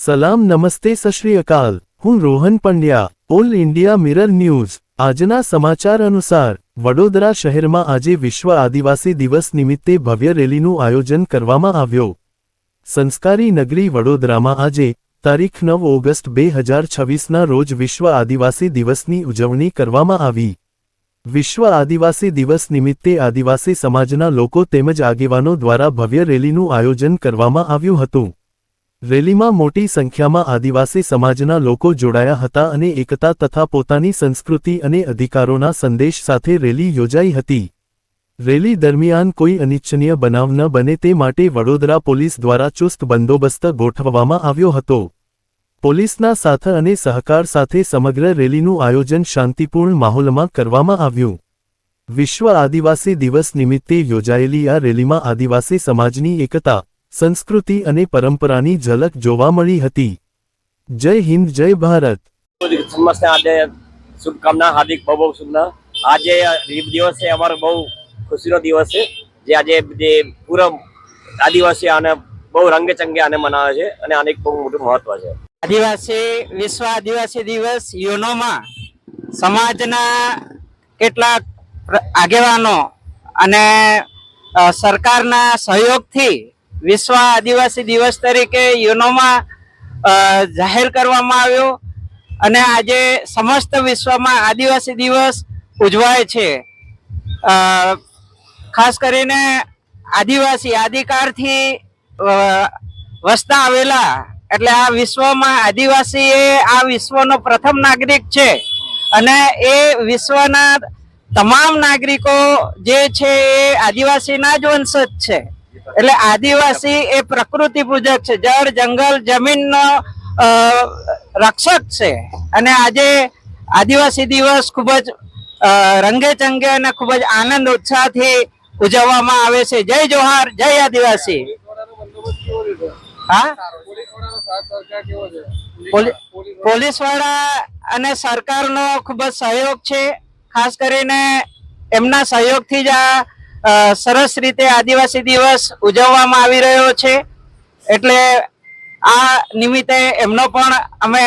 સલામ નમસ્તે સત શ્રી અકાલ। હું Rohan Pandya, all India mirror news. આજના સમાચાર અનુસાર વડોદરા શહેરમાં આજે વિશ્વ આદિવાસી દિવસ નિમિત્તે ભવ્ય રેલીનું આયોજન કરવામાં આવ્યો। સંસ્કારી નગરી વડોદરામાં આજે તારીખ 9 ઓગસ્ટ 2026ના રોજ વિશ્વ આદિવાસી દિવસની ઉજવણી કરવામાં આવી। વિશ્વ આદિવાસી દિવસ નિમિત્તે આદિવાસી સમાજના લોકો તેમજ આગેવાનો દ્વારા ભવ્ય રેલીનું આયોજન કરવામાં આવ્યું હતું। રેલીમાં મોટી સંખ્યામાં આદિવાસી સમાજના લોકો જોડાયા હતા અને એકતા તથા પોતાની સંસ્કૃતિ અને અધિકારોના સંદેશ સાથે રેલી યોજાઈ હતી। રેલી દરમિયાન કોઈ અનિચ્છનીય બનાવ ન બને તે માટે વડોદરા પોલીસ દ્વારા ચુસ્ત બંદોબસ્ત ગોઠવવામાં આવ્યો હતો। પોલીસના સાથ અને સહકાર સાથે સમગ્ર રેલીનું આયોજન શાંતિપૂર્ણ માહોલમાં કરવામાં આવ્યું। વિશ્વ આદિવાસી દિવસ નિમિત્તે યોજાયેલી આ રેલીમાં આદિવાસી સમાજની એકતા, संस्कृति અને પરંપરાની ઝલક જોવા મળી હતી। જય હિન્દ, જય ભારત। समस्त आज शुभकामना हार्दिक बहुत शुभना। आज दिवस है अमर बहु खुशी दिवस है जे आज पूरा आदिवासी आने बहु रंगे चंगे आने मनावे छे अने अनेक बहु मोटું महत्व है। आदिवासी विश्व आदिवासी दिवस योनोमा समाजना કેટલાક આગેવાનો અને સરકારના સહયોગથી विश्व आदिवासी दिवस तरीके योनोमा जाहिर करवामां आव्यो अने आजे समस्त विश्व में आदिवासी दिवस उजवाय छे। खास करीने आदिवासी आदिकाळथी वसता आवेला एटले आ विश्व में आदिवासी आ विश्वनो प्रथम नागरिक छे अने ए विश्वना तमाम नागरिको जे छे ए आदिवासीना ज वंशज छे। એટલે આદિવાસી એ પ્રકૃતિ પૂજક છે, જળ જંગલ જમીનનો રક્ષક છે અને આજે આદિવાસી દિવસ ખૂબ જ રંગે ચંગે અને ખૂબ જ આનંદ ઉત્સાહથી ઉજવવામાં આવે છે। જય જોહાર, જય આદિવાસી। હા, પોલીસ વાળા અને સરકારનો ખૂબ જ સહયોગ છે। ખાસ કરીને એમના સહયોગથી જ આ સરસ રીતે આદિવાસી દિવસ ઉજવવામાં આવી રહ્યો છે। એટલે આ નિમિત્તે એમનો પણ અમે